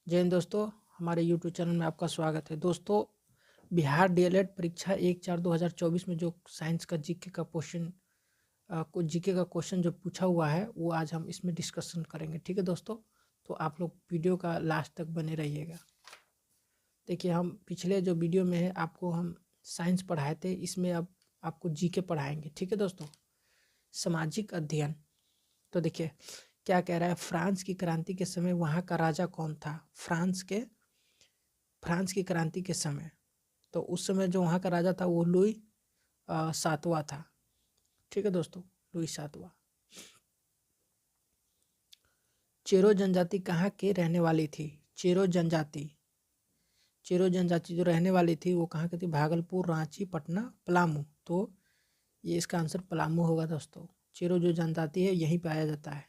जय हिंद दोस्तों, हमारे यूट्यूब चैनल में आपका स्वागत है। दोस्तों, बिहार डीएलएड परीक्षा 1/4/2024 में जो साइंस का जीके का क्वेश्चन जो पूछा हुआ है वो आज हम इसमें डिस्कशन करेंगे। ठीक है दोस्तों, तो आप लोग वीडियो का लास्ट तक बने रहिएगा। देखिए, हम पिछले जो वीडियो में है आपको हम साइंस पढ़ाए थे, इसमें अब आपको जीके पढ़ाएंगे। ठीक है दोस्तों, सामाजिक अध्ययन। तो देखिए क्या कह रहा है, फ्रांस की क्रांति के समय वहाँ का राजा कौन था? फ्रांस की क्रांति के समय, तो उस समय जो वहाँ का राजा था वो लुई सातवां था। ठीक है दोस्तों, लुई सातवां। चेरो जनजाति कहाँ के रहने वाली थी? चेरो जनजाति जो रहने वाली थी वो कहाँ की थी? भागलपुर, रांची, पटना, पलामू। तो ये इसका आंसर पलामू होगा दोस्तों। चेरो जो जनजाति है यहीं पाया जाता है।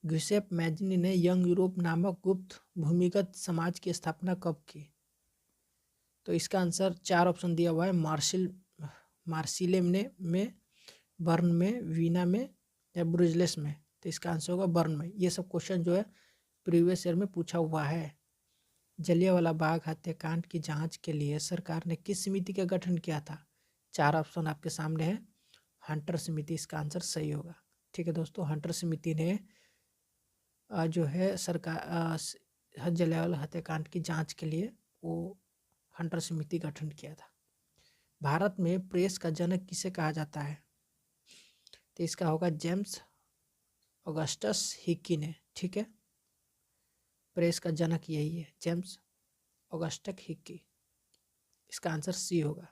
ग्यूसेप मैजिनी ने यंग यूरोप नामक गुप्त भूमिगत समाज की स्थापना कब की? तो इसका आंसर 4 ऑप्शन दिया हुआ है। मार्सिले में, बर्न में, वीना में या ब्रुजलेस में। तो इसका आंसर होगा बर्न में। ये सब क्वेश्चन जो है प्रीवियस ईयर में पूछा हुआ है। जलियांवाला बाग हत्याकांड की जांच के लिए सरकार ने किस समिति का गठन किया था? 4 ऑप्शन आपके सामने है। हंटर समिति इसका आंसर सही होगा। ठीक है दोस्तों, हंटर समिति ने जो है सरकार जलियांवाला हत्याकांड की जांच के लिए वो हंटर समिति गठन किया था। भारत में प्रेस का जनक किसे कहा जाता है? तो इसका होगा जेम्स ऑगस्टस हिकी ने। ठीक है, प्रेस का जनक यही है, जेम्स ऑगस्टस हिकी। इसका आंसर सी होगा।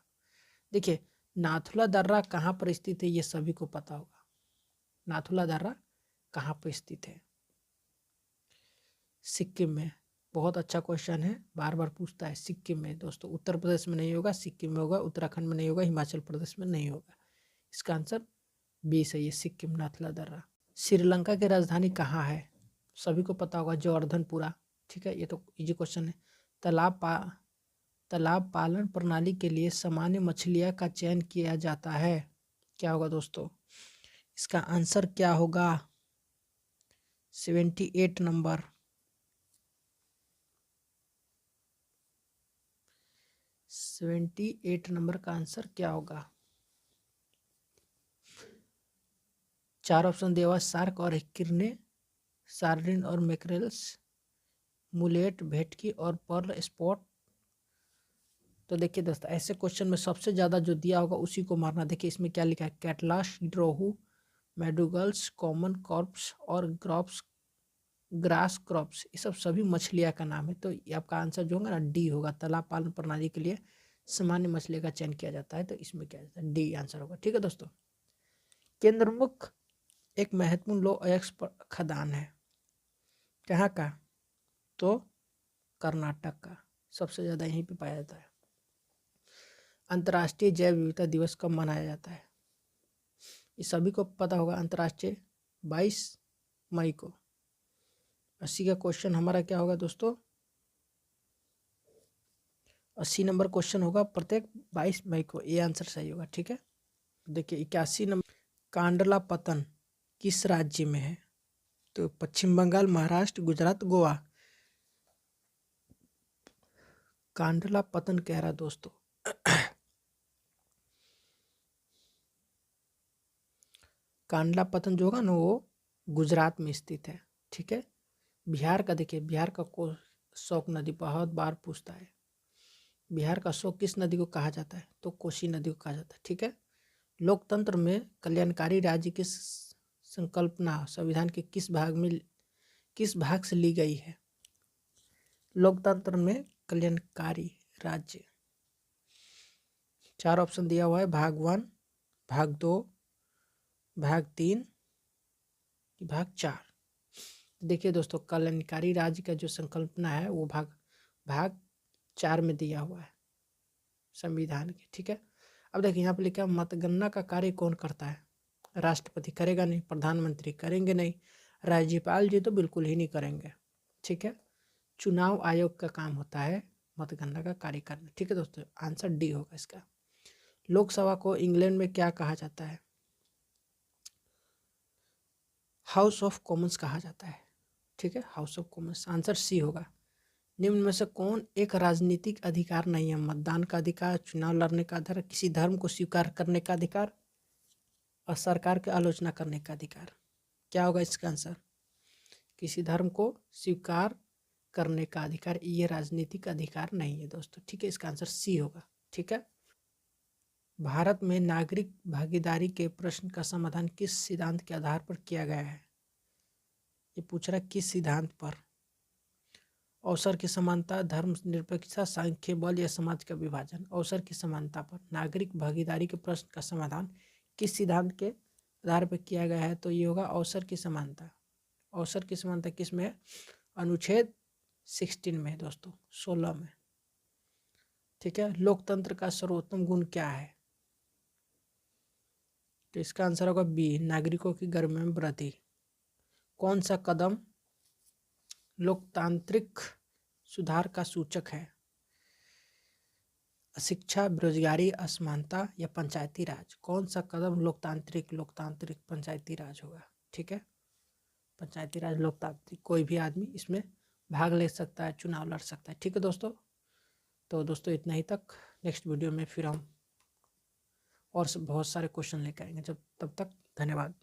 देखिए, नाथुला दर्रा कहाँ पर स्थित है? ये सभी को पता होगा। नाथुला दर्रा कहाँ पर स्थित है? सिक्किम में। बहुत अच्छा क्वेश्चन है, बार बार पूछता है। सिक्किम में दोस्तों, उत्तर प्रदेश में नहीं होगा, सिक्किम में होगा। उत्तराखंड में नहीं होगा, हिमाचल प्रदेश में नहीं होगा। इसका आंसर बी सही है, सिक्किम, नाथुला दर्रा। श्रीलंका की राजधानी कहाँ है? सभी को पता होगा, जॉर्डनपुरा। ठीक है, ये तो इजी क्वेश्चन है। तालाब पालन प्रणाली के लिए सामान्य मछलियाँ का चयन किया जाता है। क्या होगा दोस्तों? इसका आंसर क्या होगा? 78 नंबर। 78 नंबर का आंसर क्या होगा? 4 ऑप्शन दिया हुआ, शार्क और किरने, सार्डिन और मैकरेल्स, मुलेट, भेटकी और पर्ल स्पॉट। तो देखिए दोस्तों, ऐसे क्वेश्चन में सबसे ज़्यादा जो दिया होगा उसी को मारना। देखिए इसमें क्या लिखा है, कैटलाश, ड्रोहू, मेडुगल्स, कॉमन कॉर्प्स और ग्रास क्रॉप्स। ये सब सभी मछलियाँ का नाम है। तो ये आपका आंसर जो होगा ना, डी होगा। तालाब पालन प्रणाली के लिए सामान्य मछली का चयन किया जाता है, तो इसमें क्या जाता है, डी आंसर होगा। ठीक है दोस्तों, केंद्रमुख एक महत्वपूर्ण लौह अयस्क खदान है, कहाँ का? तो कर्नाटक का। सबसे ज़्यादा यहीं पे पाया जाता है। अंतर्राष्ट्रीय जैव विविधता दिवस कब मनाया जाता है? ये सभी को पता होगा, अंतर्राष्ट्रीय 22 मई को। 80 का क्वेश्चन हमारा क्या होगा दोस्तों? 80 नंबर क्वेश्चन होगा प्रत्येक 22 मई को। ये आंसर सही होगा। ठीक है, देखिए 81 नंबर, कांडला पतन किस राज्य में है? तो पश्चिम बंगाल, महाराष्ट्र, गुजरात, गोवा। कांडला पतन कह रहा दोस्तों कांडला पतन जो होगा ना वो गुजरात में स्थित है। ठीक है, बिहार का देखिए, बिहार का शोक नदी बहुत बार पूछता है। बिहार का शोक किस नदी को कहा जाता है? तो कोसी नदी को कहा जाता है। ठीक है, लोकतंत्र में कल्याणकारी राज्य की संकल्पना संविधान के किस भाग से ली गई है? लोकतंत्र में कल्याणकारी राज्य। 4 ऑप्शन दिया हुआ है, भाग 1, भाग 2, भाग 3, भाग 4। देखिए दोस्तों, कल्याणकारी राज्य का जो संकल्पना है वो भाग 4 में दिया हुआ है संविधान के। ठीक है, अब देखिए यहाँ पे लिखा है, मतगणना का कार्य कौन करता है? राष्ट्रपति करेगा नहीं, प्रधानमंत्री करेंगे नहीं, राज्यपाल जी तो बिल्कुल ही नहीं करेंगे। ठीक है, चुनाव आयोग का काम होता है मतगणना का कार्य करना। ठीक है दोस्तों, आंसर डी होगा इसका। लोकसभा को इंग्लैंड में क्या कहा जाता है? हाउस ऑफ कॉमन्स कहा जाता है। ठीक है, House of Commons, answer C होगा। निम्न में से कौन एक राजनीतिक अधिकार नहीं है? मतदान का अधिकार, चुनाव लड़ने का अधिकार, किसी धर्म को स्वीकार करने का अधिकार और सरकार की आलोचना करने का अधिकार। क्या होगा इसका आंसर? किसी धर्म को स्वीकार करने का अधिकार, ये राजनीतिक अधिकार नहीं है दोस्तों। ठीक है, इसका आंसर सी होगा। ठीक है, भारत में नागरिक भागीदारी के प्रश्न का समाधान किस सिद्धांत के आधार पर किया गया है? ये पूछ रहा है किस सिद्धांत पर? अवसर की समानता, धर्म निरपेक्षता, सांख्य बल या समाज का विभाजन। अवसर की समानता पर नागरिक भागीदारी के प्रश्न का समाधान किस सिद्धांत के आधार पर किया गया है? तो ये होगा अवसर की समानता। अवसर की समानता किस में है? अनुच्छेद 16 में दोस्तों, 16 में। ठीक है, लोकतंत्र का सर्वोत्तम गुण क्या है? तो इसका आंसर होगा बी, नागरिकों की गर्भ में वृद्धि। कौन सा कदम लोकतांत्रिक सुधार का सूचक है? शिक्षा, बेरोजगारी, असमानता या पंचायती राज। कौन सा कदम लोकतांत्रिक पंचायती राज होगा? ठीक है, पंचायती राज लोकतांत्रिक, कोई भी आदमी इसमें भाग ले सकता है, चुनाव लड़ सकता है। ठीक है दोस्तों, तो दोस्तों इतना ही तक। नेक्स्ट वीडियो में फिर हम और बहुत सारे क्वेश्चन लेकर आएंगे। जब तब तक धन्यवाद।